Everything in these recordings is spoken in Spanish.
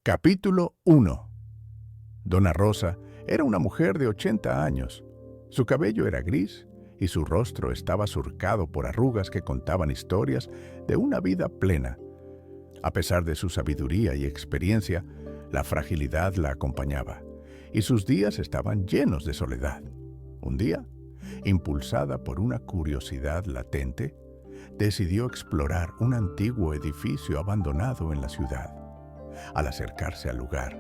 Capítulo 1. Dona Rosa era una mujer de 80 años. Su cabello era gris y su rostro estaba surcado por arrugas que contaban historias de una vida plena. A pesar de su sabiduría y experiencia, la fragilidad la acompañaba y sus días estaban llenos de soledad. Un día, impulsada por una curiosidad latente, decidió explorar un antiguo edificio abandonado en la ciudad. Al acercarse al lugar,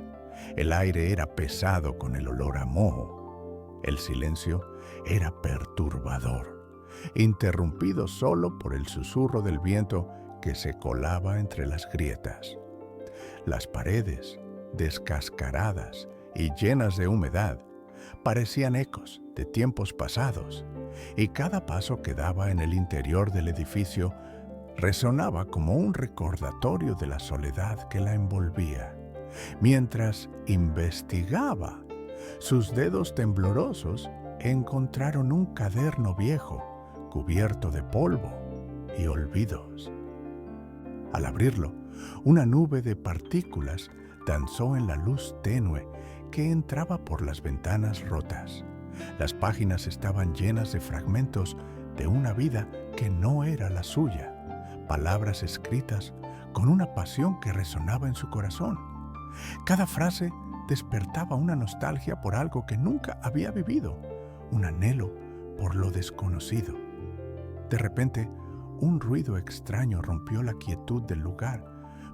el aire era pesado con el olor a moho. El silencio era perturbador, interrumpido solo por el susurro del viento que se colaba entre las grietas. Las paredes, descascaradas y llenas de humedad, parecían ecos de tiempos pasados, y cada paso que daba en el interior del edificio resonaba como un recordatorio de la soledad que la envolvía. Mientras investigaba, sus dedos temblorosos encontraron un cuaderno viejo cubierto de polvo y olvidos. Al abrirlo, una nube de partículas danzó en la luz tenue que entraba por las ventanas rotas. Las páginas estaban llenas de fragmentos de una vida que no era la suya. Palabras escritas con una pasión que resonaba en su corazón. Cada frase despertaba una nostalgia por algo que nunca había vivido, un anhelo por lo desconocido. De repente, un ruido extraño rompió la quietud del lugar,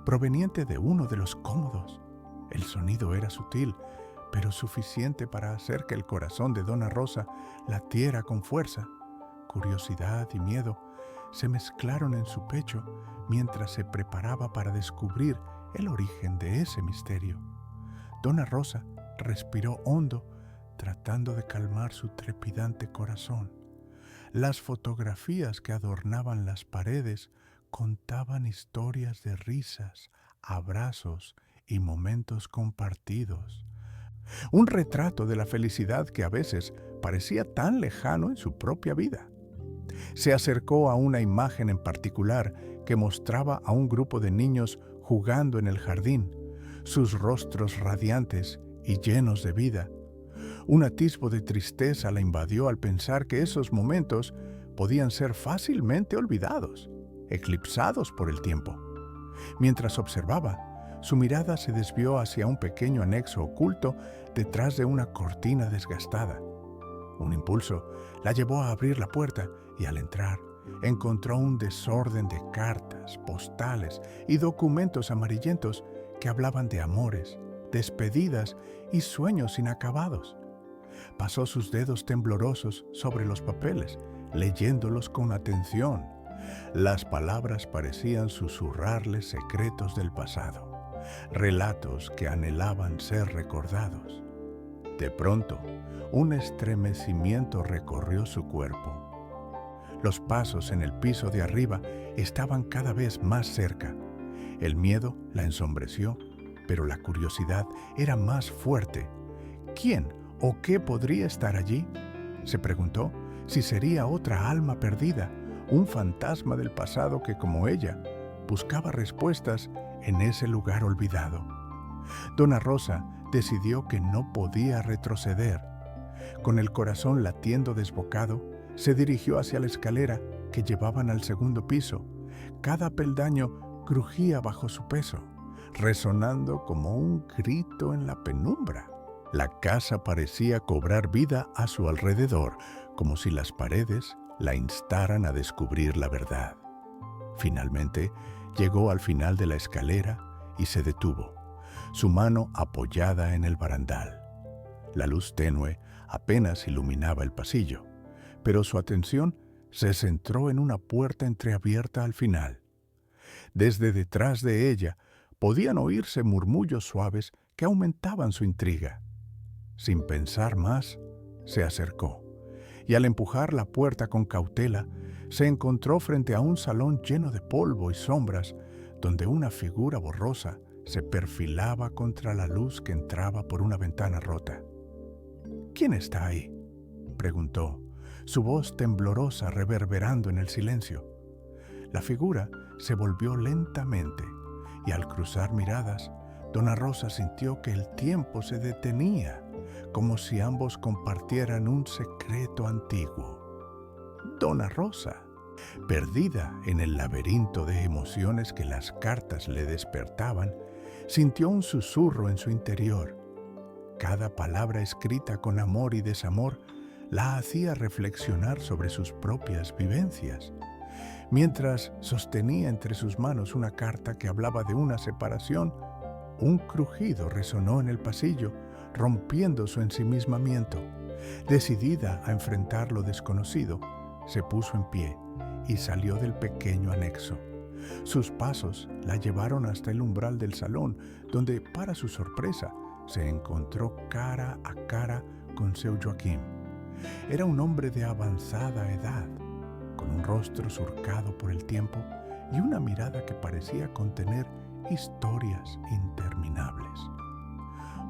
proveniente de uno de los cómodos. El sonido era sutil, pero suficiente para hacer que el corazón de Dona Rosa latiera con fuerza. Curiosidad y miedo se mezclaron en su pecho mientras se preparaba para descubrir el origen de ese misterio. Dona Rosa respiró hondo, tratando de calmar su trepidante corazón. Las fotografías que adornaban las paredes contaban historias de risas, abrazos y momentos compartidos. Un retrato de la felicidad que a veces parecía tan lejano en su propia vida. Se acercó a una imagen en particular que mostraba a un grupo de niños jugando en el jardín, sus rostros radiantes y llenos de vida. Un atisbo de tristeza la invadió al pensar que esos momentos podían ser fácilmente olvidados, eclipsados por el tiempo. Mientras observaba, su mirada se desvió hacia un pequeño anexo oculto detrás de una cortina desgastada. Un impulso la llevó a abrir la puerta y al entrar encontró un desorden de cartas, postales y documentos amarillentos que hablaban de amores, despedidas y sueños inacabados. Pasó sus dedos temblorosos sobre los papeles, leyéndolos con atención. Las palabras parecían susurrarle secretos del pasado, relatos que anhelaban ser recordados. De pronto, un estremecimiento recorrió su cuerpo. Los pasos en el piso de arriba estaban cada vez más cerca. El miedo la ensombreció, pero la curiosidad era más fuerte. ¿Quién o qué podría estar allí? Se preguntó si sería otra alma perdida, un fantasma del pasado que, como ella, buscaba respuestas en ese lugar olvidado. Dona Rosa decidió que no podía retroceder. Con el corazón latiendo desbocado, se dirigió hacia la escalera que llevaban al segundo piso. Cada peldaño crujía bajo su peso, resonando como un grito en la penumbra. La casa parecía cobrar vida a su alrededor, como si las paredes la instaran a descubrir la verdad. Finalmente, llegó al final de la escalera y se detuvo, su mano apoyada en el barandal. La luz tenue apenas iluminaba el pasillo, pero su atención se centró en una puerta entreabierta al final. Desde detrás de ella podían oírse murmullos suaves que aumentaban su intriga. Sin pensar más, se acercó, y al empujar la puerta con cautela, se encontró frente a un salón lleno de polvo y sombras, donde una figura borrosa se perfilaba contra la luz que entraba por una ventana rota. ¿Quién está ahí?, preguntó, su voz temblorosa reverberando en el silencio. La figura se volvió lentamente y al cruzar miradas, Dona Rosa sintió que el tiempo se detenía, como si ambos compartieran un secreto antiguo. Dona Rosa, perdida en el laberinto de emociones que las cartas le despertaban, sintió un susurro en su interior. Cada palabra escrita con amor y desamor la hacía reflexionar sobre sus propias vivencias. Mientras sostenía entre sus manos una carta que hablaba de una separación, un crujido resonó en el pasillo, rompiendo su ensimismamiento. Decidida a enfrentar lo desconocido, se puso en pie y salió del pequeño anexo. Sus pasos la llevaron hasta el umbral del salón, donde, para su sorpresa, se encontró cara a cara con Seu Joaquim. Era un hombre de avanzada edad, con un rostro surcado por el tiempo y una mirada que parecía contener historias interminables.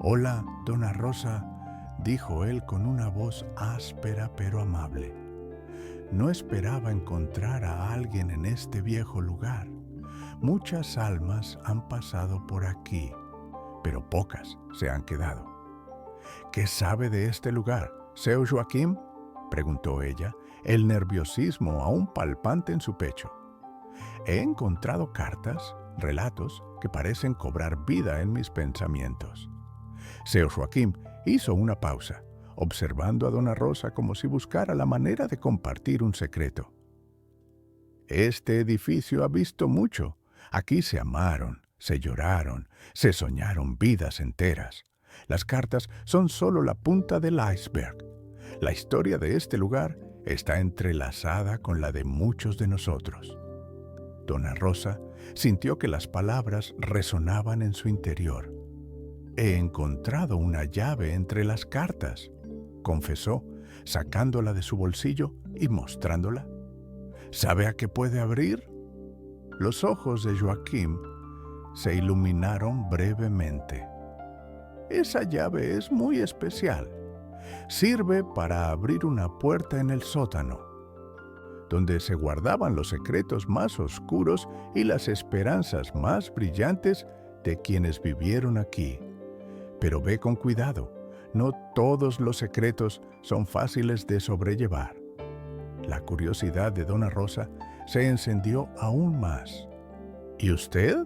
«Hola, Dona Rosa», dijo él con una voz áspera pero amable. No esperaba encontrar a alguien en este viejo lugar. Muchas almas han pasado por aquí, pero pocas se han quedado. «¿Qué sabe de este lugar, Seu Joaquim?», preguntó ella, el nerviosismo aún palpante en su pecho. «He encontrado cartas, relatos que parecen cobrar vida en mis pensamientos». Seu Joaquim hizo una pausa, observando a Dona Rosa como si buscara la manera de compartir un secreto. «Este edificio ha visto mucho. Aquí se amaron, se lloraron, se soñaron vidas enteras. Las cartas son solo la punta del iceberg. La historia de este lugar está entrelazada con la de muchos de nosotros». Dona Rosa sintió que las palabras resonaban en su interior. «He encontrado una llave entre las cartas», confesó, sacándola de su bolsillo y mostrándola. «¿Sabe a qué puede abrir?». Los ojos de Joaquim se iluminaron brevemente. «Esa llave es muy especial. Sirve para abrir una puerta en el sótano, donde se guardaban los secretos más oscuros y las esperanzas más brillantes de quienes vivieron aquí. Pero ve con cuidado, no todos los secretos son fáciles de sobrellevar». La curiosidad de Dona Rosa se encendió aún más. «¿Y usted?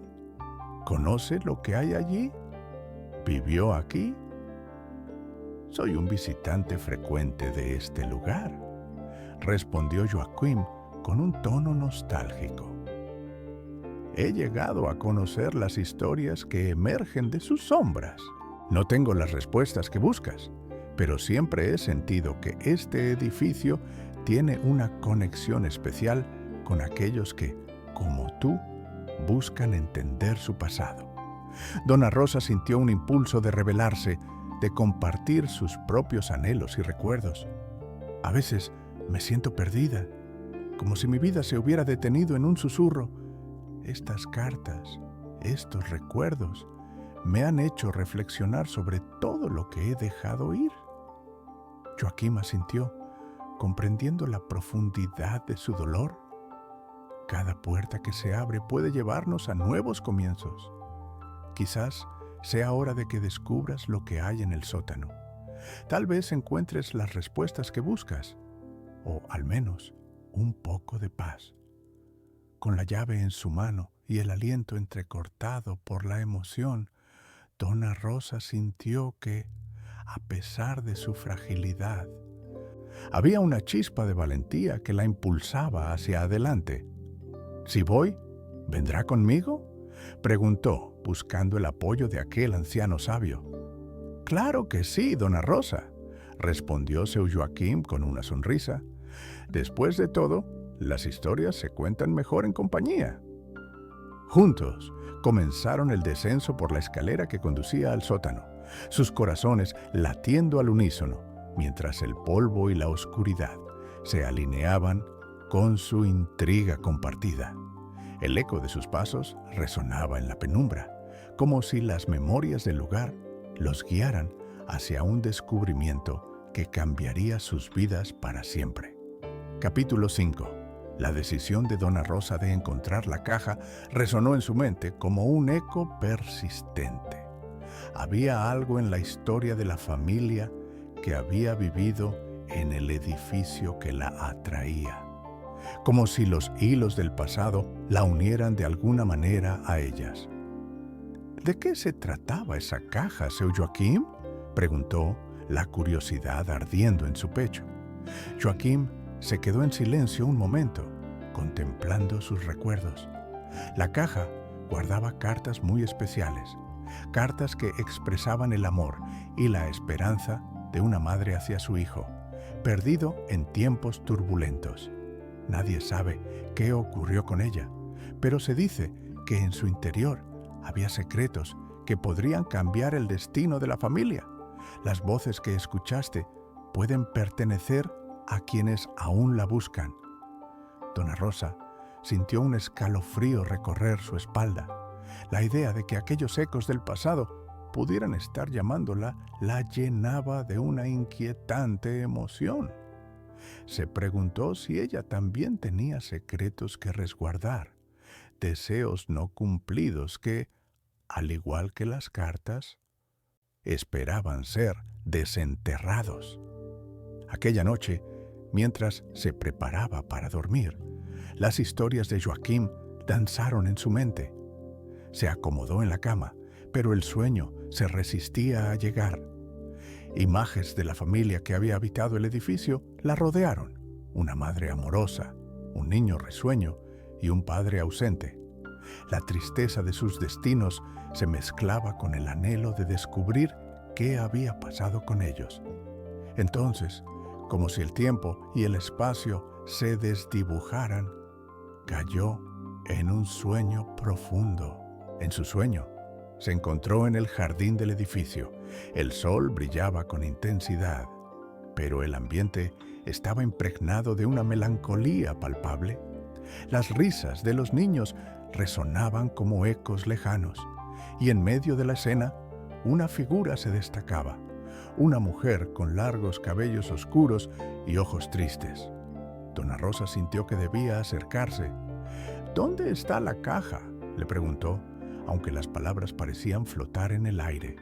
¿Conoce lo que hay allí? ¿Vivió aquí?». «Soy un visitante frecuente de este lugar», respondió Joaquim con un tono nostálgico. «He llegado a conocer las historias que emergen de sus sombras. No tengo las respuestas que buscas, pero siempre he sentido que este edificio tiene una conexión especial con aquellos que, como tú, buscan entender su pasado». Dona Rosa sintió un impulso de revelarse, de compartir sus propios anhelos y recuerdos. «A veces me siento perdida, como si mi vida se hubiera detenido en un susurro. Estas cartas, estos recuerdos, me han hecho reflexionar sobre todo lo que he dejado ir». Joaquim asintió, comprendiendo la profundidad de su dolor. Cada puerta que se abre puede llevarnos a nuevos comienzos. Quizás sea hora de que descubras lo que hay en el sótano. Tal vez encuentres las respuestas que buscas, o al menos un poco de paz. Con la llave en su mano y el aliento entrecortado por la emoción, Dona Rosa sintió que, a pesar de su fragilidad, había una chispa de valentía que la impulsaba hacia adelante. «¿Si voy, vendrá conmigo?», preguntó, buscando el apoyo de aquel anciano sabio. «Claro que sí, Dona Rosa», respondió Seu Joaquim con una sonrisa. «Después de todo, las historias se cuentan mejor en compañía». Juntos comenzaron el descenso por la escalera que conducía al sótano, sus corazones latiendo al unísono, mientras el polvo y la oscuridad se alineaban con su intriga compartida. El eco de sus pasos resonaba en la penumbra, como si las memorias del lugar los guiaran hacia un descubrimiento que cambiaría sus vidas para siempre. Capítulo 5. La decisión de Dona Rosa de encontrar la caja resonó en su mente como un eco persistente. Había algo en la historia de la familia que había vivido en el edificio que la atraía, como si los hilos del pasado la unieran de alguna manera a ellas. ¿De qué se trataba esa caja, Seu Joaquim?, preguntó, la curiosidad ardiendo en su pecho. Joaquim se quedó en silencio un momento, contemplando sus recuerdos. La caja guardaba cartas muy especiales, cartas que expresaban el amor y la esperanza de una madre hacia su hijo, perdido en tiempos turbulentos. Nadie sabe qué ocurrió con ella, pero se dice que en su interior había secretos que podrían cambiar el destino de la familia. Las voces que escuchaste pueden pertenecer a quienes aún la buscan. Dona Rosa sintió un escalofrío recorrer su espalda. La idea de que aquellos ecos del pasado pudieran estar llamándola la llenaba de una inquietante emoción. Se preguntó si ella también tenía secretos que resguardar, deseos no cumplidos que, al igual que las cartas, esperaban ser desenterrados. Aquella noche, mientras se preparaba para dormir, las historias de Joaquim danzaron en su mente. Se acomodó en la cama, pero el sueño se resistía a llegar. Imágenes de la familia que había habitado el edificio la rodearon: una madre amorosa, un niño risueño y un padre ausente. La tristeza de sus destinos se mezclaba con el anhelo de descubrir qué había pasado con ellos. Entonces, como si el tiempo y el espacio se desdibujaran, cayó en un sueño profundo. En su sueño, se encontró en el jardín del edificio. El sol brillaba con intensidad, pero el ambiente estaba impregnado de una melancolía palpable. Las risas de los niños resonaban como ecos lejanos, y en medio de la escena, una figura se destacaba, una mujer con largos cabellos oscuros y ojos tristes. Dona Rosa sintió que debía acercarse. «¿Dónde está la caja?», le preguntó, aunque las palabras parecían flotar en el aire.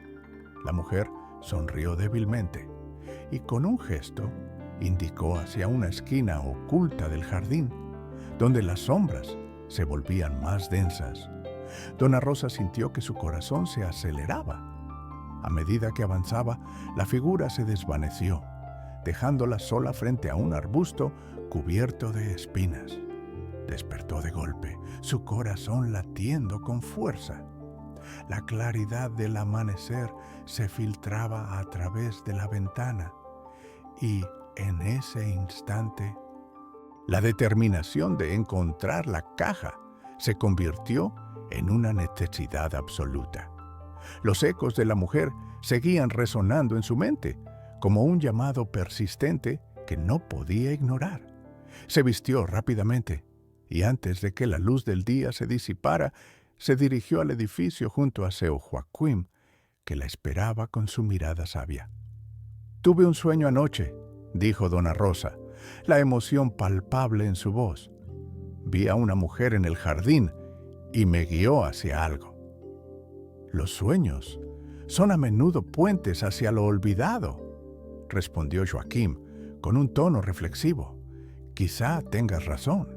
La mujer sonrió débilmente y con un gesto indicó hacia una esquina oculta del jardín, donde las sombras se volvían más densas. Dona Rosa sintió que su corazón se aceleraba. A medida que avanzaba, la figura se desvaneció, dejándola sola frente a un arbusto cubierto de espinas. Despertó de golpe, su corazón latiendo con fuerza. La claridad del amanecer se filtraba a través de la ventana y, en ese instante, la determinación de encontrar la caja se convirtió en una necesidad absoluta. Los ecos de la mujer seguían resonando en su mente, como un llamado persistente que no podía ignorar. Se vistió rápidamente y antes de que la luz del día se disipara, se dirigió al edificio junto a Seu Joaquim, que la esperaba con su mirada sabia. «Tuve un sueño anoche», dijo Dona Rosa, la emoción palpable en su voz. «Vi a una mujer en el jardín y me guió hacia algo». «Los sueños son a menudo puentes hacia lo olvidado», respondió Joaquim con un tono reflexivo. «Quizá tengas razón.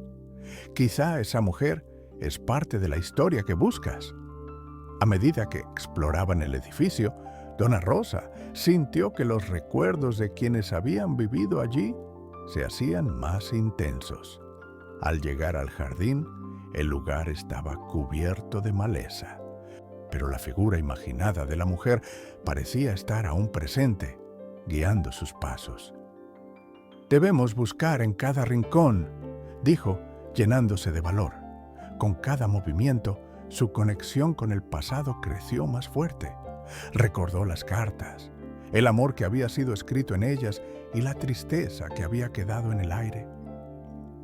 Quizá esa mujer es parte de la historia que buscas». A medida que exploraban el edificio, Dona Rosa sintió que los recuerdos de quienes habían vivido allí se hacían más intensos. Al llegar al jardín, el lugar estaba cubierto de maleza, pero la figura imaginada de la mujer parecía estar aún presente, guiando sus pasos. «Debemos buscar en cada rincón», dijo, llenándose de valor. Con cada movimiento, su conexión con el pasado creció más fuerte. Recordó las cartas, el amor que había sido escrito en ellas y la tristeza que había quedado en el aire.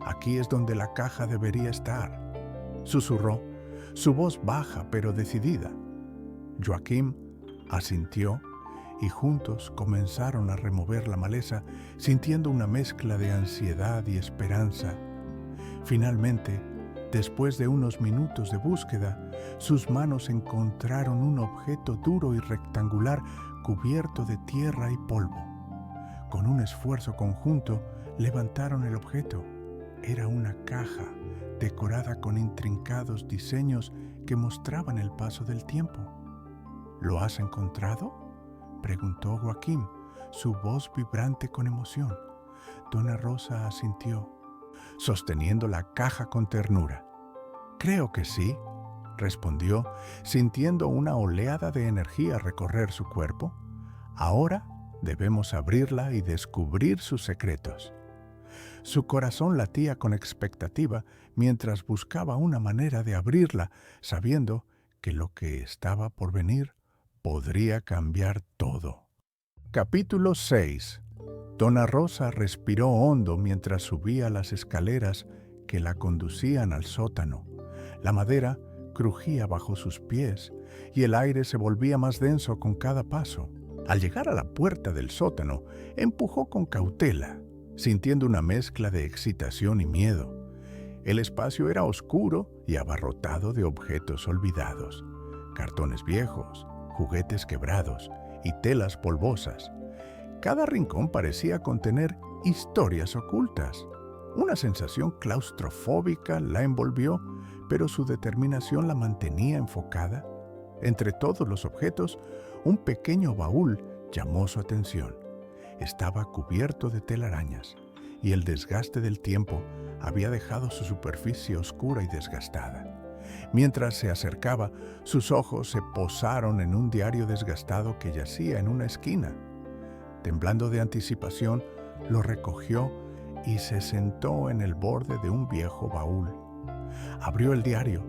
«Aquí es donde la caja debería estar», susurró, su voz baja pero decidida. Joaquim asintió y juntos comenzaron a remover la maleza, sintiendo una mezcla de ansiedad y esperanza. Finalmente, Después de unos minutos de búsqueda, sus manos encontraron un objeto duro y rectangular cubierto de tierra y polvo. Con un esfuerzo conjunto, levantaron el objeto. Era una caja decorada con intrincados diseños que mostraban el paso del tiempo. ¿Lo has encontrado?, preguntó Joaquín, su voz vibrante con emoción. Dona Rosa asintió, sosteniendo la caja con ternura. «Creo que sí», respondió, sintiendo una oleada de energía recorrer su cuerpo. «Ahora debemos abrirla y descubrir sus secretos». Su corazón latía con expectativa mientras buscaba una manera de abrirla, sabiendo que lo que estaba por venir podría cambiar todo. Capítulo 6. Dona Rosa respiró hondo mientras subía las escaleras que la conducían al sótano. La madera crujía bajo sus pies y el aire se volvía más denso con cada paso. Al llegar a la puerta del sótano, empujó con cautela, sintiendo una mezcla de excitación y miedo. El espacio era oscuro y abarrotado de objetos olvidados, cartones viejos, juguetes quebrados y telas polvosas. Cada rincón parecía contener historias ocultas. Una sensación claustrofóbica la envolvió, pero su determinación la mantenía enfocada. Entre todos los objetos, un pequeño baúl llamó su atención. Estaba cubierto de telarañas, y el desgaste del tiempo había dejado su superficie oscura y desgastada. Mientras se acercaba, sus ojos se posaron en un diario desgastado que yacía en una esquina. Temblando de anticipación, lo recogió y se sentó en el borde de un viejo baúl. Abrió el diario.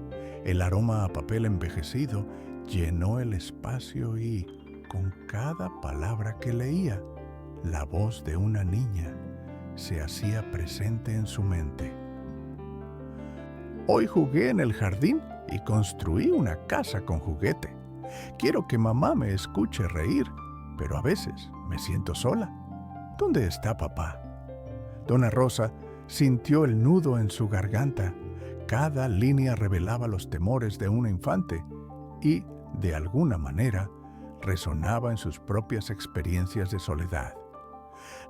El aroma a papel envejecido llenó el espacio y, con cada palabra que leía, la voz de una niña se hacía presente en su mente. «Hoy jugué en el jardín y construí una casa con juguete. Quiero que mamá me escuche reír, pero a veces me siento sola. ¿Dónde está papá?». Dona Rosa sintió el nudo en su garganta. Cada línea revelaba los temores de un infante y, de alguna manera, resonaba en sus propias experiencias de soledad.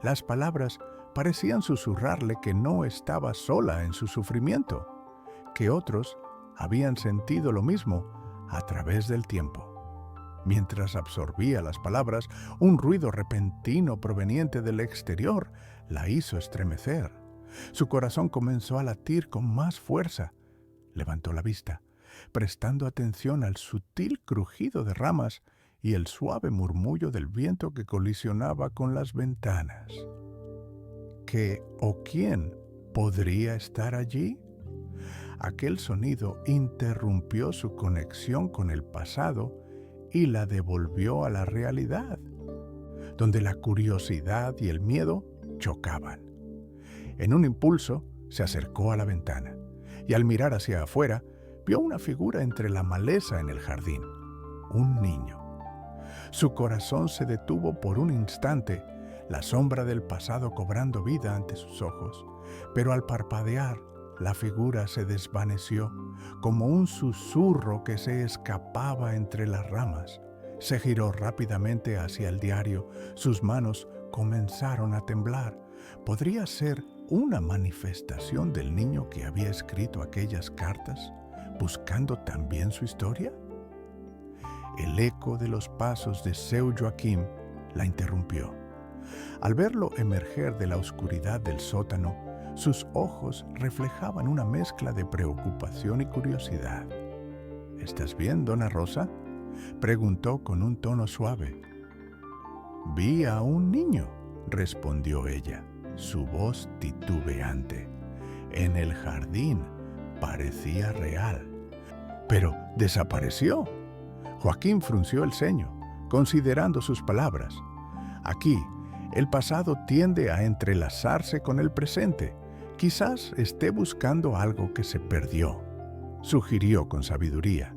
Las palabras parecían susurrarle que no estaba sola en su sufrimiento, que otros habían sentido lo mismo a través del tiempo. Mientras absorbía las palabras, un ruido repentino proveniente del exterior la hizo estremecer. Su corazón comenzó a latir con más fuerza. Levantó la vista, prestando atención al sutil crujido de ramas y el suave murmullo del viento que colisionaba con las ventanas. ¿Qué o quién podría estar allí? Aquel sonido interrumpió su conexión con el pasado y la devolvió a la realidad, donde la curiosidad y el miedo chocaban. En un impulso, se acercó a la ventana y al mirar hacia afuera, vio una figura entre la maleza en el jardín, un niño. Su corazón se detuvo por un instante, la sombra del pasado cobrando vida ante sus ojos, pero al parpadear, la figura se desvaneció, como un susurro que se escapaba entre las ramas. Se giró rápidamente hacia el diario, sus manos comenzaron a temblar. ¿Podría ser una manifestación del niño que había escrito aquellas cartas, buscando también su historia? El eco de los pasos de Seu Joaquim la interrumpió. Al verlo emerger de la oscuridad del sótano, sus ojos reflejaban una mezcla de preocupación y curiosidad. «¿Estás bien, Dona Rosa?», preguntó con un tono suave. «Vi a un niño», respondió ella, su voz titubeante. «En el jardín, parecía real, pero desapareció». Joaquín frunció el ceño, considerando sus palabras. Aquí, el pasado tiende a entrelazarse con el presente. Quizás esté buscando algo que se perdió, sugirió con sabiduría.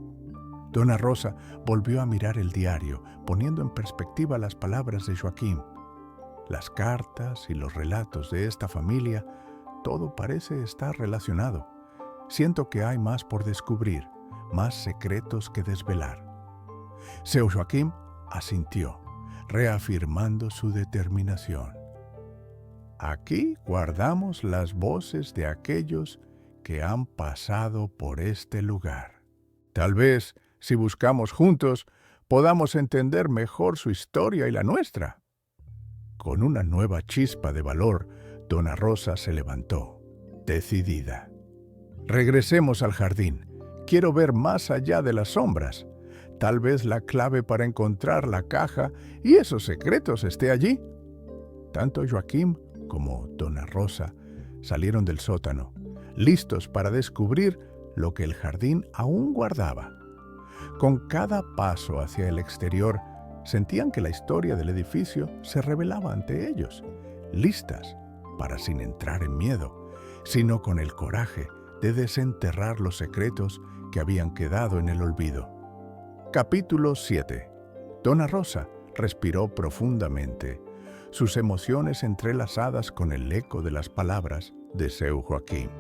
Dona Rosa volvió a mirar el diario, poniendo en perspectiva las palabras de Joaquín. Las cartas y los relatos de esta familia, todo parece estar relacionado. Siento que hay más por descubrir, más secretos que desvelar. Seu Joaquim asintió, reafirmando su determinación. Aquí guardamos las voces de aquellos que han pasado por este lugar. Tal vez, si buscamos juntos, podamos entender mejor su historia y la nuestra. Con una nueva chispa de valor, Dona Rosa se levantó, decidida. Regresemos al jardín. Quiero ver más allá de las sombras. Tal vez la clave para encontrar la caja y esos secretos esté allí. Tanto Joaquim como Dona Rosa salieron del sótano, listos para descubrir lo que el jardín aún guardaba. Con cada paso hacia el exterior, sentían que la historia del edificio se revelaba ante ellos, listas para, sin entrar en miedo, sino con el coraje de desenterrar los secretos que habían quedado en el olvido. Capítulo 7. Dona Rosa respiró profundamente, sus emociones entrelazadas con el eco de las palabras de Seu Joaquim.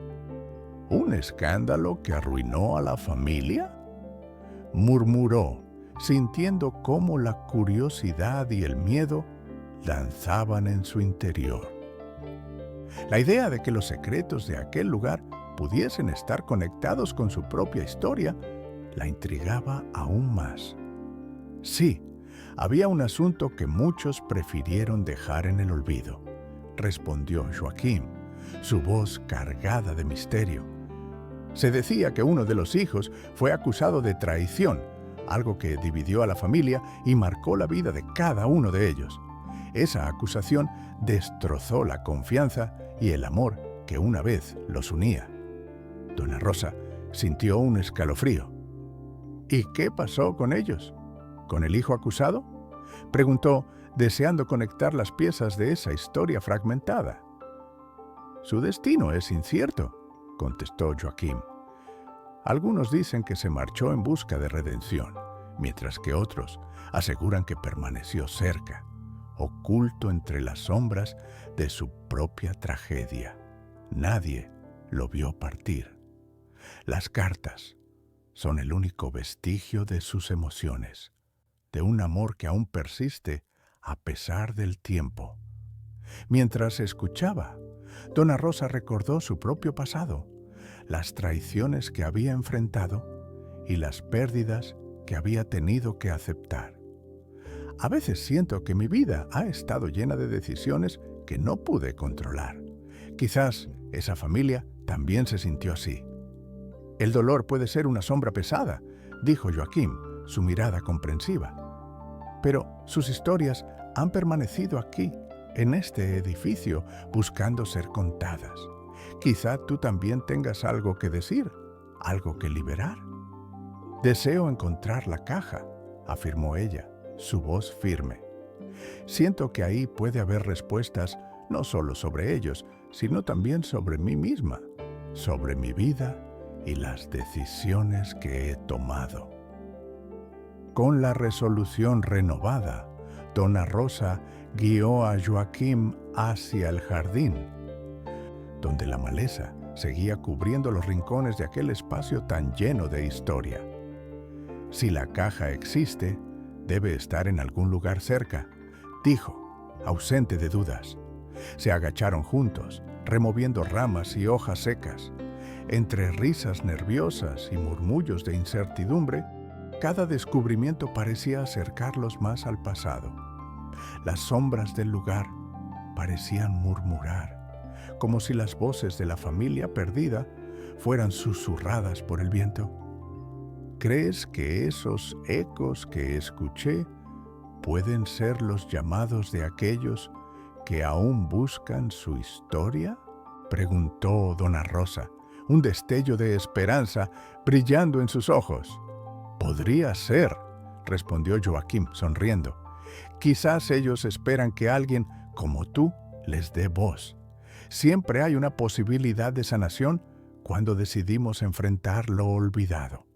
¿Un escándalo que arruinó a la familia?, murmuró, sintiendo cómo la curiosidad y el miedo danzaban en su interior. La idea de que los secretos de aquel lugar pudiesen estar conectados con su propia historia la intrigaba aún más. Sí, había un asunto que muchos prefirieron dejar en el olvido, respondió Joaquim, su voz cargada de misterio. Se decía que uno de los hijos fue acusado de traición, algo que dividió a la familia y marcó la vida de cada uno de ellos. Esa acusación destrozó la confianza y el amor que una vez los unía. Dona Rosa sintió un escalofrío. ¿Y qué pasó con ellos? ¿Con el hijo acusado?, preguntó, deseando conectar las piezas de esa historia fragmentada. Su destino es incierto, contestó Joaquim. Algunos dicen que se marchó en busca de redención, mientras que otros aseguran que permaneció cerca, oculto entre las sombras de su propia tragedia. Nadie lo vio partir. Las cartas son el único vestigio de sus emociones, de un amor que aún persiste a pesar del tiempo. Mientras escuchaba, Dona Rosa recordó su propio pasado, las traiciones que había enfrentado y las pérdidas que había tenido que aceptar. A veces siento que mi vida ha estado llena de decisiones que no pude controlar. Quizás esa familia también se sintió así. El dolor puede ser una sombra pesada, dijo Joaquim, su mirada comprensiva. Pero sus historias han permanecido aquí, en este edificio, buscando ser contadas. Quizá tú también tengas algo que decir, algo que liberar. Deseo encontrar la caja, afirmó ella, su voz firme. Siento que ahí puede haber respuestas no solo sobre ellos, sino también sobre mí misma, sobre mi vida y las decisiones que he tomado. Con la resolución renovada, Dona Rosa guió a Joaquim hacia el jardín, donde la maleza seguía cubriendo los rincones de aquel espacio tan lleno de historia. Si la caja existe, debe estar en algún lugar cerca, dijo, ausente de dudas. Se agacharon juntos, removiendo ramas y hojas secas. Entre risas nerviosas y murmullos de incertidumbre, cada descubrimiento parecía acercarlos más al pasado. Las sombras del lugar parecían murmurar, como si las voces de la familia perdida fueran susurradas por el viento. ¿Crees que esos ecos que escuché pueden ser los llamados de aquellos que aún buscan su historia?, preguntó Dona Rosa, un destello de esperanza brillando en sus ojos. Podría ser, respondió Joaquim sonriendo. Quizás ellos esperan que alguien como tú les dé voz. Siempre hay una posibilidad de sanación cuando decidimos enfrentar lo olvidado.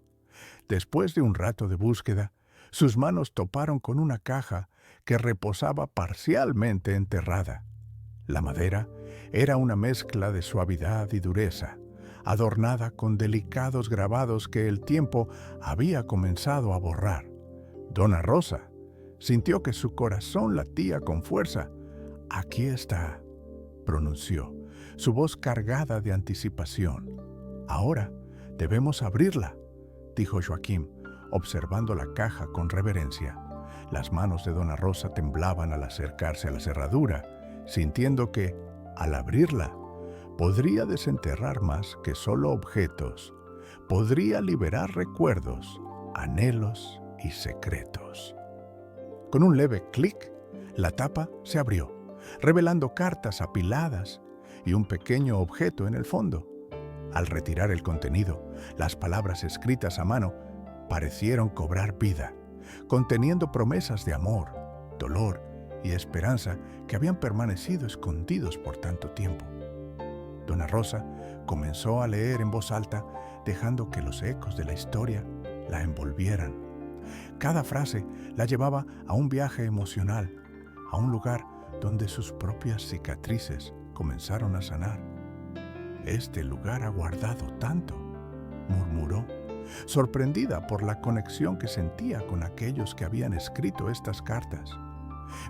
Después de un rato de búsqueda, sus manos toparon con una caja que reposaba parcialmente enterrada. La madera era una mezcla de suavidad y dureza, adornada con delicados grabados que el tiempo había comenzado a borrar. Dona Rosa sintió que su corazón latía con fuerza. «Aquí está», pronunció, su voz cargada de anticipación. «Ahora debemos abrirla», dijo Joaquim, observando la caja con reverencia. Las manos de Dona Rosa temblaban al acercarse a la cerradura, sintiendo que, al abrirla, podría desenterrar más que solo objetos. Podría liberar recuerdos, anhelos y secretos. Con un leve clic, la tapa se abrió, revelando cartas apiladas y un pequeño objeto en el fondo. Al retirar el contenido, las palabras escritas a mano parecieron cobrar vida, conteniendo promesas de amor, dolor y esperanza que habían permanecido escondidos por tanto tiempo. Dona Rosa comenzó a leer en voz alta, dejando que los ecos de la historia la envolvieran. Cada frase la llevaba a un viaje emocional, a un lugar donde sus propias cicatrices comenzaron a sanar. «Este lugar ha guardado tanto», murmuró, sorprendida por la conexión que sentía con aquellos que habían escrito estas cartas.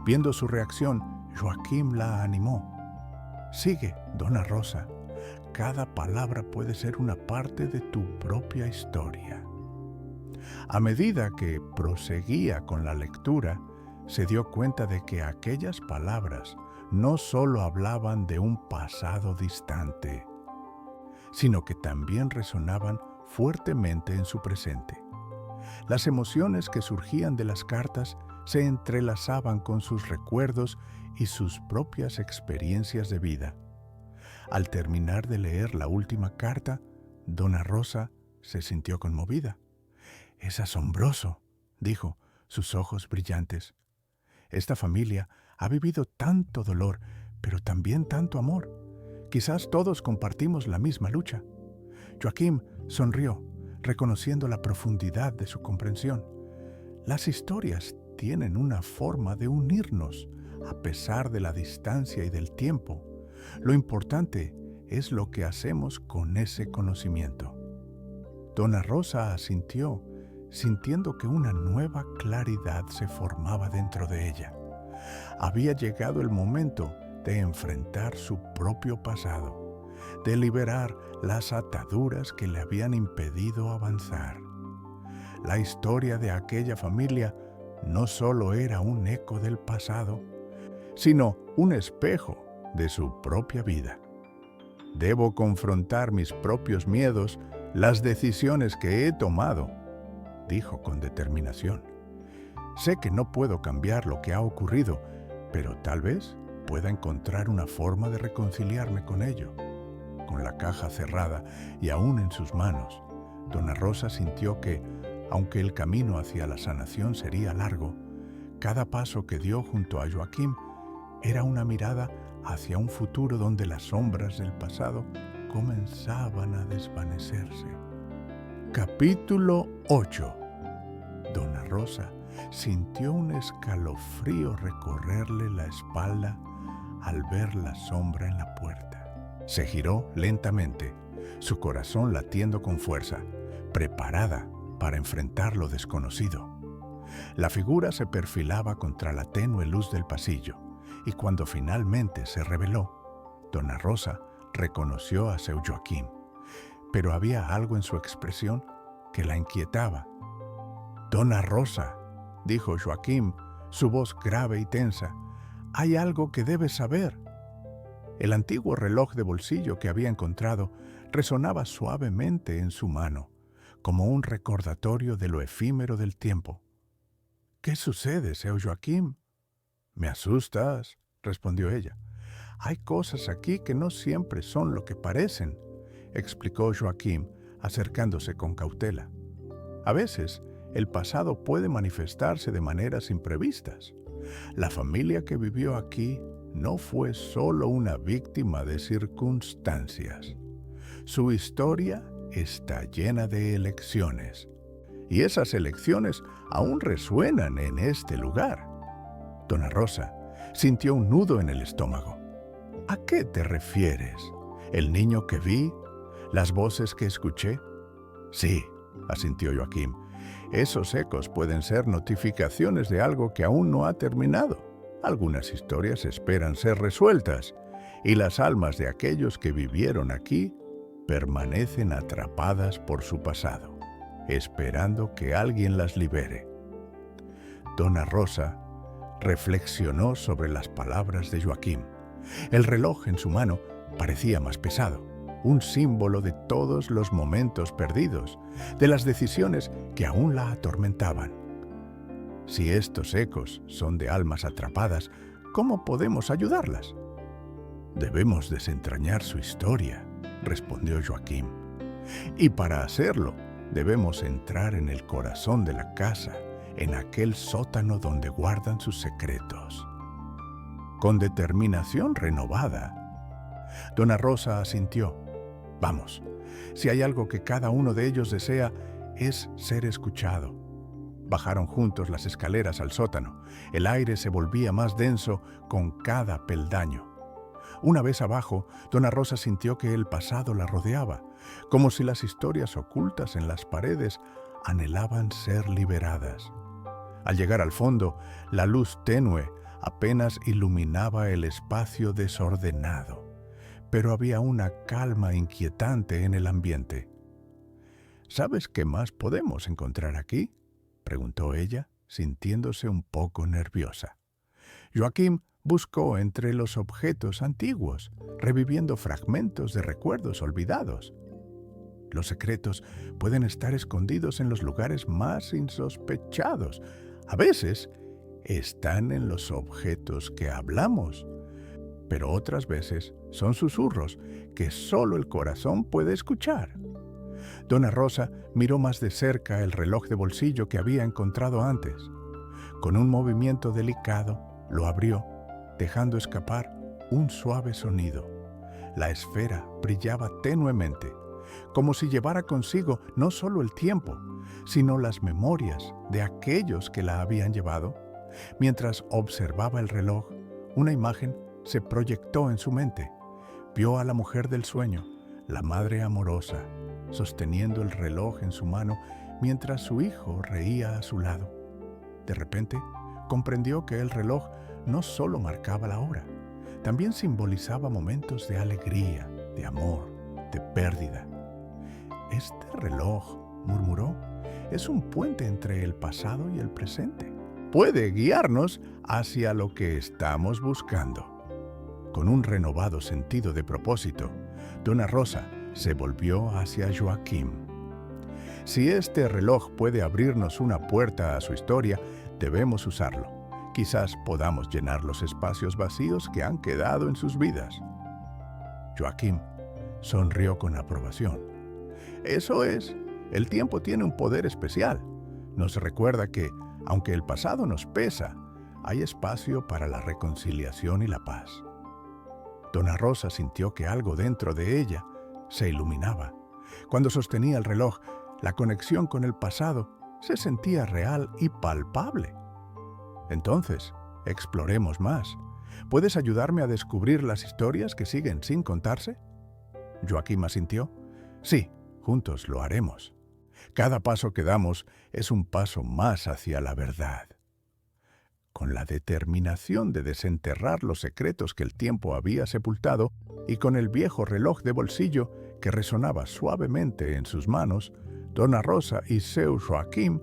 Viendo su reacción, Joaquim la animó. «Sigue, Dona Rosa. Cada palabra puede ser una parte de tu propia historia». A medida que proseguía con la lectura, se dio cuenta de que aquellas palabras no solo hablaban de un pasado distante, sino que también resonaban fuertemente en su presente. Las emociones que surgían de las cartas se entrelazaban con sus recuerdos y sus propias experiencias de vida. Al terminar de leer la última carta, Dona Rosa se sintió conmovida. «Es asombroso», dijo, sus ojos brillantes. «Esta familia ha vivido tanto dolor, pero también tanto amor. Quizás todos compartimos la misma lucha». Joaquim sonrió, reconociendo la profundidad de su comprensión. Las historias tienen una forma de unirnos, a pesar de la distancia y del tiempo. Lo importante es lo que hacemos con ese conocimiento. Dona Rosa asintió, sintiendo que una nueva claridad se formaba dentro de ella. Había llegado el momento de enfrentar su propio pasado, de liberar las ataduras que le habían impedido avanzar. La historia de aquella familia no solo era un eco del pasado, sino un espejo de su propia vida. «Debo confrontar mis propios miedos, las decisiones que he tomado», dijo con determinación. «Sé que no puedo cambiar lo que ha ocurrido, pero tal vez pueda encontrar una forma de reconciliarme con ello». Con la caja cerrada y aún en sus manos, Dona Rosa sintió que, aunque el camino hacia la sanación sería largo, cada paso que dio junto a Joaquim era una mirada hacia un futuro donde las sombras del pasado comenzaban a desvanecerse. Capítulo 8. Dona Rosa sintió un escalofrío recorrerle la espalda al ver la sombra en la puerta. Se giró lentamente, su corazón latiendo con fuerza, preparada para enfrentar lo desconocido. La figura se perfilaba contra la tenue luz del pasillo, y cuando finalmente se reveló, Dona Rosa reconoció a seu Joaquim, pero había algo en su expresión que la inquietaba. «Dona Rosa», dijo Joaquim, su voz grave y tensa, «hay algo que debes saber». El antiguo reloj de bolsillo que había encontrado resonaba suavemente en su mano, como un recordatorio de lo efímero del tiempo. «¿Qué sucede, seu Joaquim?» «Me asustas», respondió ella. «Hay cosas aquí que no siempre son lo que parecen», explicó Joaquim, acercándose con cautela. «A veces, el pasado puede manifestarse de maneras imprevistas. La familia que vivió aquí no fue solo una víctima de circunstancias. Su historia está llena de elecciones, y esas elecciones aún resuenan en este lugar». Dona Rosa sintió un nudo en el estómago. «¿A qué te refieres? ¿El niño que vi? ¿Las voces que escuché? Sí, asintió Joaquín. Esos ecos pueden ser notificaciones de algo que aún no ha terminado. Algunas historias esperan ser resueltas, y las almas de aquellos que vivieron aquí permanecen atrapadas por su pasado, esperando que alguien las libere. Dona Rosa reflexionó sobre las palabras de Joaquín. El reloj en su mano parecía más pesado, un símbolo de todos los momentos perdidos, de las decisiones que aún la atormentaban. Si estos ecos son de almas atrapadas, ¿cómo podemos ayudarlas? Debemos desentrañar su historia, respondió Joaquín. Y para hacerlo, debemos entrar en el corazón de la casa, en aquel sótano donde guardan sus secretos. Con determinación renovada, Dona Rosa asintió. Vamos, si hay algo que cada uno de ellos desea, es ser escuchado. Bajaron juntos las escaleras al sótano. El aire se volvía más denso con cada peldaño. Una vez abajo, Dona Rosa sintió que el pasado la rodeaba, como si las historias ocultas en las paredes anhelaban ser liberadas. Al llegar al fondo, la luz tenue apenas iluminaba el espacio desordenado, pero había una calma inquietante en el ambiente. ¿Sabes qué más podemos encontrar aquí?, preguntó ella, sintiéndose un poco nerviosa. Joaquín buscó entre los objetos antiguos, reviviendo fragmentos de recuerdos olvidados. Los secretos pueden estar escondidos en los lugares más insospechados. A veces están en los objetos que hablamos, pero otras veces son susurros que solo el corazón puede escuchar. Dona Rosa miró más de cerca el reloj de bolsillo que había encontrado antes. Con un movimiento delicado, lo abrió, dejando escapar un suave sonido. La esfera brillaba tenuemente, como si llevara consigo no solo el tiempo, sino las memorias de aquellos que la habían llevado. Mientras observaba el reloj, una imagen se proyectó en su mente. Vio a la mujer del sueño, la madre amorosa, sosteniendo el reloj en su mano mientras su hijo reía a su lado. De repente, comprendió que el reloj no solo marcaba la hora, también simbolizaba momentos de alegría, de amor, de pérdida. «Este reloj», murmuró, «es un puente entre el pasado y el presente. Puede guiarnos hacia lo que estamos buscando». Con un renovado sentido de propósito, Dona Rosa se volvió hacia Joaquín. Si este reloj puede abrirnos una puerta a su historia, debemos usarlo. Quizás podamos llenar los espacios vacíos que han quedado en sus vidas. Joaquín sonrió con aprobación. Eso es, el tiempo tiene un poder especial. Nos recuerda que, aunque el pasado nos pesa, hay espacio para la reconciliación y la paz. Dona Rosa sintió que algo dentro de ella se iluminaba. Cuando sostenía el reloj, la conexión con el pasado se sentía real y palpable. Entonces, exploremos más. ¿Puedes ayudarme a descubrir las historias que siguen sin contarse? Joaquín asintió. Sí, juntos lo haremos. Cada paso que damos es un paso más hacia la verdad. Con la determinación de desenterrar los secretos que el tiempo había sepultado y con el viejo reloj de bolsillo que resonaba suavemente en sus manos, Dona Rosa y seu Joaquín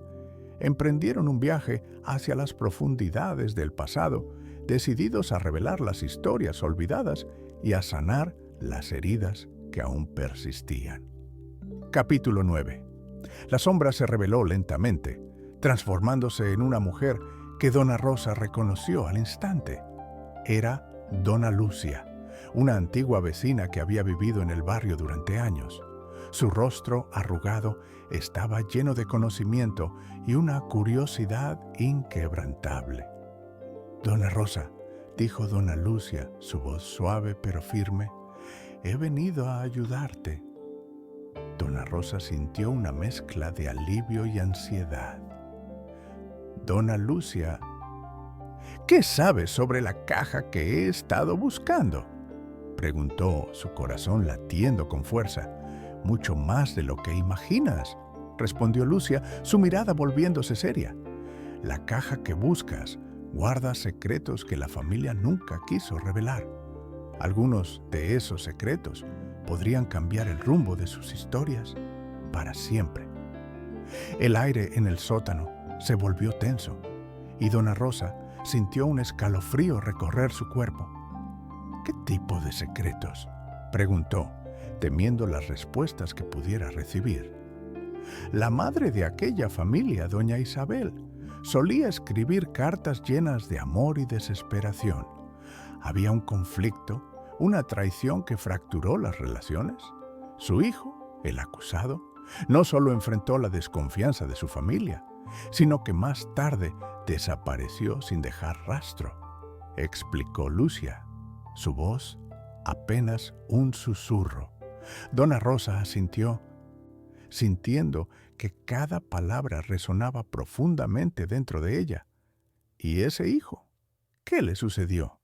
emprendieron un viaje hacia las profundidades del pasado, decididos a revelar las historias olvidadas y a sanar las heridas que aún persistían. Capítulo 9. La sombra se reveló lentamente, transformándose en una mujer que Dona Rosa reconoció al instante. Era Dona Lucia, una antigua vecina que había vivido en el barrio durante años. Su rostro arrugado estaba lleno de conocimiento y una curiosidad inquebrantable. «Dona Rosa», dijo Dona Lucia, su voz suave pero firme, «he venido a ayudarte». Dona Rosa sintió una mezcla de alivio y ansiedad. «Dona Lucia, ¿qué sabes sobre la caja que he estado buscando?», preguntó, su corazón latiendo con fuerza. mucho más de lo que imaginas, respondió Lucia, su mirada volviéndose seria. La caja que buscas guarda secretos que la familia nunca quiso revelar. Algunos de esos secretos podrían cambiar el rumbo de sus historias para siempre. El aire en el sótano se volvió tenso y Dona Rosa sintió un escalofrío recorrer su cuerpo. ¿Qué tipo de secretos?, preguntó, temiendo las respuestas que pudiera recibir. La madre de aquella familia, doña Isabel, solía escribir cartas llenas de amor y desesperación. Había un conflicto, una traición que fracturó las relaciones. Su hijo, el acusado, no solo enfrentó la desconfianza de su familia, sino que más tarde desapareció sin dejar rastro, explicó Lucia, su voz apenas un susurro. Dona Rosa asintió, sintiendo que cada palabra resonaba profundamente dentro de ella. ¿Y ese hijo? ¿Qué le sucedió?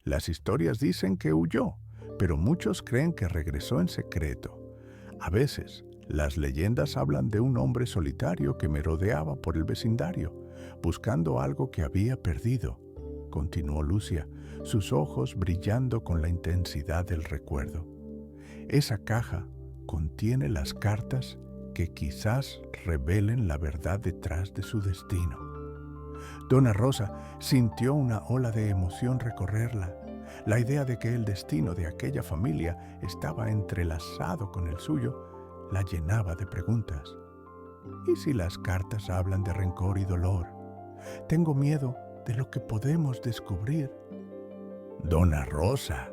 Las historias dicen que huyó, pero muchos creen que regresó en secreto. A veces, las leyendas hablan de un hombre solitario que merodeaba por el vecindario, buscando algo que había perdido, continuó Lucia, sus ojos brillando con la intensidad del recuerdo. Esa caja contiene las cartas que quizás revelen la verdad detrás de su destino. Dona Rosa sintió una ola de emoción recorrerla. La idea de que el destino de aquella familia estaba entrelazado con el suyo la llenaba de preguntas. ¿Y si las cartas hablan de rencor y dolor? Tengo miedo de lo que podemos descubrir. Dona Rosa,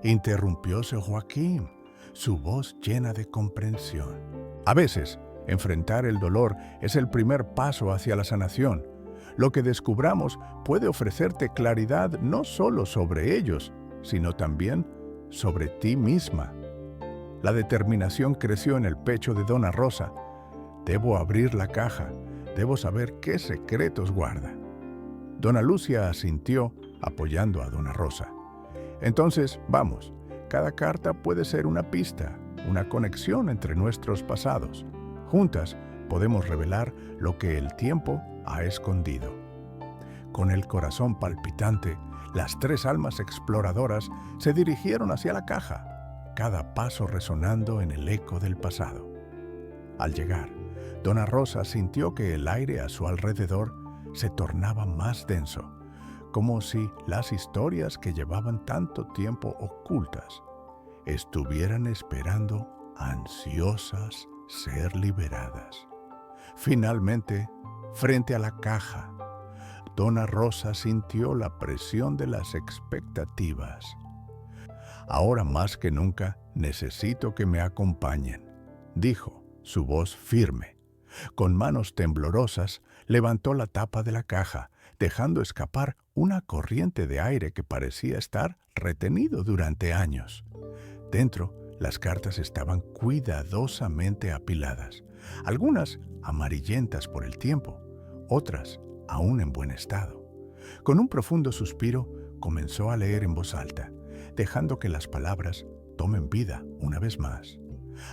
interrumpióse Joaquín, su voz llena de comprensión. A veces, enfrentar el dolor es el primer paso hacia la sanación. Lo que descubramos puede ofrecerte claridad no solo sobre ellos, sino también sobre ti misma. La determinación creció en el pecho de Dona Rosa. Debo abrir la caja, debo saber qué secretos guarda. Dona Lucia asintió, apoyando a Dona Rosa. Entonces, vamos, cada carta puede ser una pista, una conexión entre nuestros pasados. Juntas podemos revelar lo que el tiempo ha escondido. Con el corazón palpitante, las tres almas exploradoras se dirigieron hacia la caja, cada paso resonando en el eco del pasado. Al llegar, Dona Rosa sintió que el aire a su alrededor se tornaba más denso, como si las historias que llevaban tanto tiempo ocultas estuvieran esperando ansiosas ser liberadas. Finalmente, frente a la caja, Dona Rosa sintió la presión de las expectativas. Ahora más que nunca necesito que me acompañen, dijo, su voz firme. Con manos temblorosas, levantó la tapa de la caja, dejando escapar una corriente de aire que parecía estar retenido durante años. Dentro, las cartas estaban cuidadosamente apiladas, algunas amarillentas por el tiempo, otras aún en buen estado. Con un profundo suspiro, comenzó a leer en voz alta, dejando que las palabras tomen vida una vez más.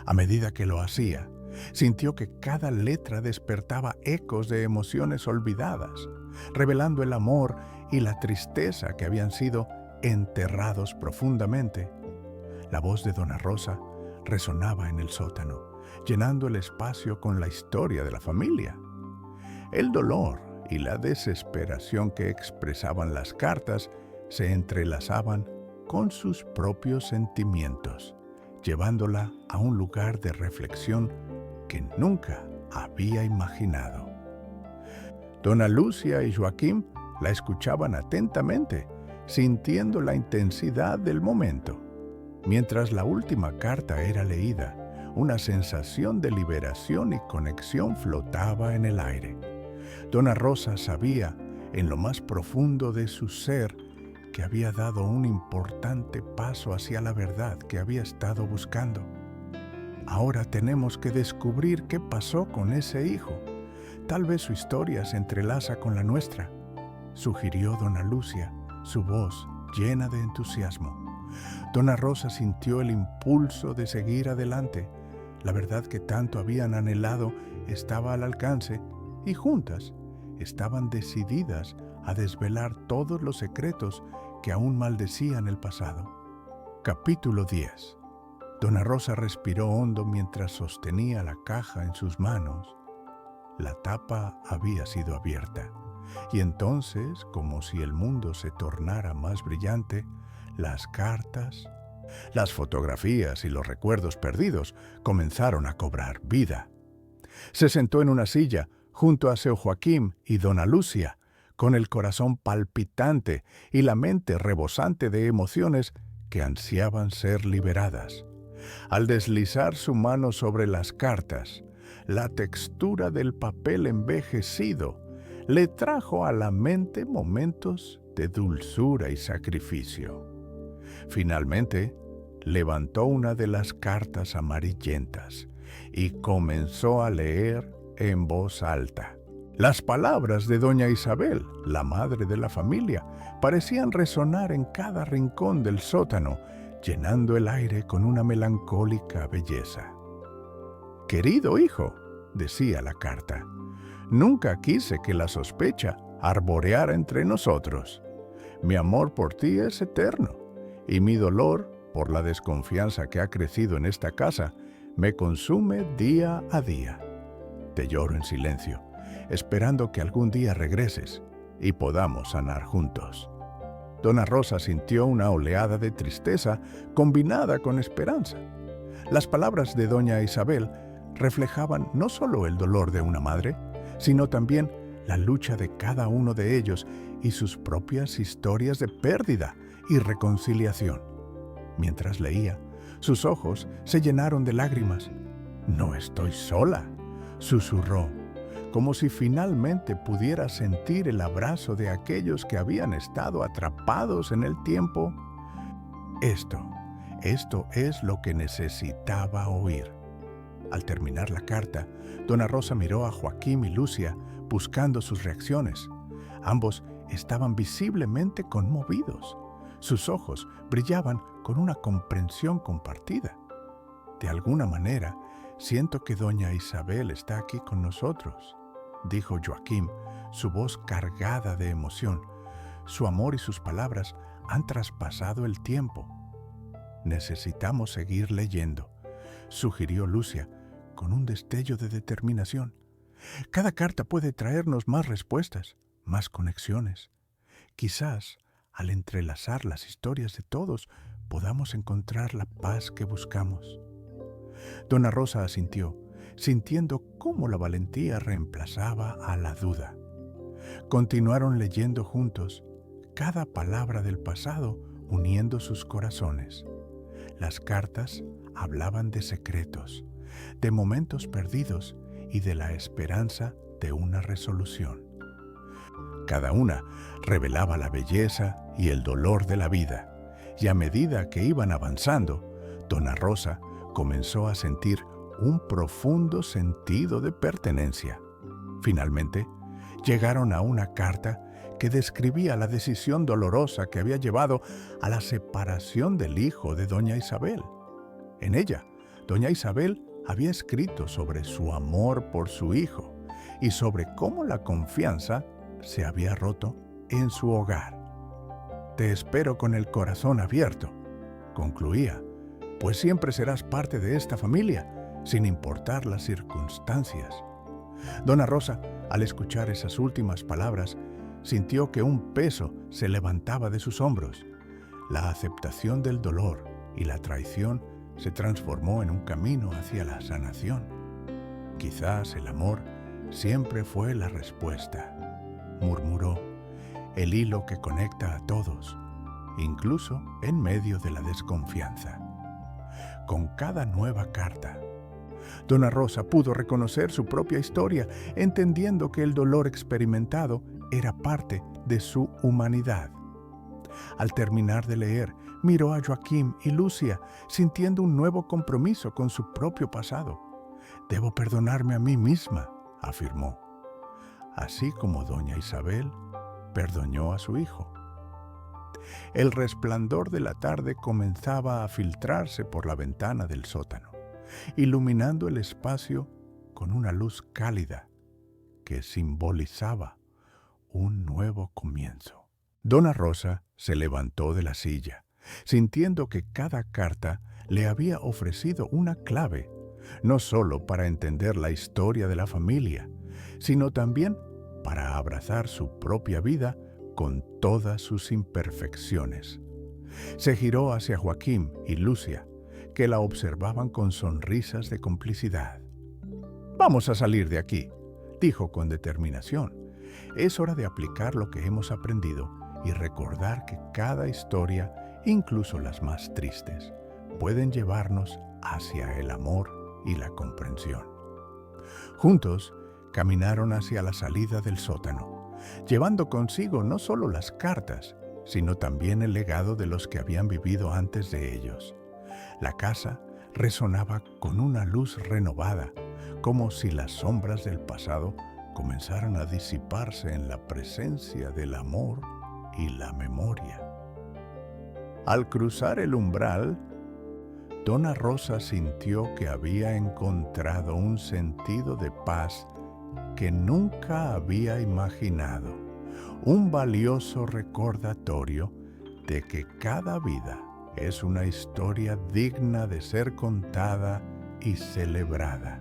A medida que lo hacía, sintió que cada letra despertaba ecos de emociones olvidadas, revelando el amor y la tristeza que habían sido enterrados profundamente. La voz de Dona Rosa resonaba en el sótano, llenando el espacio con la historia de la familia. El dolor y la desesperación que expresaban las cartas se entrelazaban con sus propios sentimientos, llevándola a un lugar de reflexión que nunca había imaginado. Dona Lucia y Joaquín la escuchaban atentamente, sintiendo la intensidad del momento. Mientras la última carta era leída, una sensación de liberación y conexión flotaba en el aire. Dona Rosa sabía, en lo más profundo de su ser, que había dado un importante paso hacia la verdad que había estado buscando. Ahora tenemos que descubrir qué pasó con ese hijo. Tal vez su historia se entrelaza con la nuestra, sugirió Dona Lucia, su voz llena de entusiasmo. Dona Rosa sintió el impulso de seguir adelante, La verdad que tanto habían anhelado estaba al alcance y juntas estaban decididas a desvelar todos los secretos que aún maldecían el pasado. Capítulo 10. Dona Rosa respiró hondo mientras sostenía la caja en sus manos. La tapa había sido abierta, y entonces, como si el mundo se tornara más brillante, las cartas, las fotografías y los recuerdos perdidos comenzaron a cobrar vida. Se sentó en una silla junto a Seu Joaquim y dona Lucia, con el corazón palpitante y la mente rebosante de emociones que ansiaban ser liberadas. Al deslizar su mano sobre las cartas, la textura del papel envejecido le trajo a la mente momentos de dulzura y sacrificio. Finalmente, levantó una de las cartas amarillentas y comenzó a leer en voz alta. Las palabras de doña Isabel, la madre de la familia, parecían resonar en cada rincón del sótano, llenando el aire con una melancólica belleza. «Querido hijo», decía la carta, «nunca quise que la sospecha arboreara entre nosotros. Mi amor por ti es eterno, y mi dolor por la desconfianza que ha crecido en esta casa me consume día a día. Te lloro en silencio, esperando que algún día regreses y podamos sanar juntos». Dona Rosa sintió una oleada de tristeza combinada con esperanza. Las palabras de doña Isabel reflejaban no solo el dolor de una madre, sino también la lucha de cada uno de ellos y sus propias historias de pérdida y reconciliación. Mientras leía, sus ojos se llenaron de lágrimas. «No estoy sola», susurró, como si finalmente pudiera sentir el abrazo de aquellos que habían estado atrapados en el tiempo. Esto es lo que necesitaba oír. Al terminar la carta, dona Rosa miró a Joaquim y Lucia buscando sus reacciones. Ambos estaban visiblemente conmovidos. Sus ojos brillaban con una comprensión compartida. «De alguna manera, siento que doña Isabel está aquí con nosotros», dijo Joaquim, su voz cargada de emoción. «Su amor y sus palabras han traspasado el tiempo». «Necesitamos seguir leyendo», sugirió Lucia, con un destello de determinación. «Cada carta puede traernos más respuestas, más conexiones. Quizás, al entrelazar las historias de todos, podamos encontrar la paz que buscamos». Dona Rosa asintió, sintiendo cómo la valentía reemplazaba a la duda. Continuaron leyendo juntos, cada palabra del pasado uniendo sus corazones. Las cartas hablaban de secretos, de momentos perdidos y de la esperanza de una resolución. Cada una revelaba la belleza y el dolor de la vida, y a medida que iban avanzando, dona Rosa comenzó a sentir un profundo sentido de pertenencia. Finalmente, llegaron a una carta que describía la decisión dolorosa que había llevado a la separación del hijo de doña Isabel. En ella, doña Isabel había escrito sobre su amor por su hijo y sobre cómo la confianza se había roto en su hogar. «Te espero con el corazón abierto», concluía, «pues siempre serás parte de esta familia, sin importar las circunstancias». Dona Rosa, al escuchar esas últimas palabras, sintió que un peso se levantaba de sus hombros. La aceptación del dolor y la traición se transformó en un camino hacia la sanación. «Quizás el amor siempre fue la respuesta», murmuró, «el hilo que conecta a todos, incluso en medio de la desconfianza». Con cada nueva carta, dona Rosa pudo reconocer su propia historia, entendiendo que el dolor experimentado era parte de su humanidad. Al terminar de leer, miró a Joaquim y Lucia, sintiendo un nuevo compromiso con su propio pasado. «Debo perdonarme a mí misma», afirmó, así como doña Isabel perdonó a su hijo. El resplandor de la tarde comenzaba a filtrarse por la ventana del sótano. iluminando el espacio con una luz cálida que simbolizaba un nuevo comienzo. Dona Rosa se levantó de la silla, sintiendo que cada carta le había ofrecido una clave, no solo para entender la historia de la familia, sino también para abrazar su propia vida con todas sus imperfecciones. Se giró hacia Joaquín y Lucia, que la observaban con sonrisas de complicidad. «Vamos a salir de aquí», dijo con determinación. «Es hora de aplicar lo que hemos aprendido y recordar que cada historia, incluso las más tristes, pueden llevarnos hacia el amor y la comprensión». Juntos caminaron hacia la salida del sótano, llevando consigo no solo las cartas, sino también el legado de los que habían vivido antes de ellos. La casa resonaba con una luz renovada, como si las sombras del pasado comenzaran a disiparse en la presencia del amor y la memoria. Al cruzar el umbral, Dona Rosa sintió que había encontrado un sentido de paz que nunca había imaginado, un valioso recordatorio de que cada vida es una historia digna de ser contada y celebrada.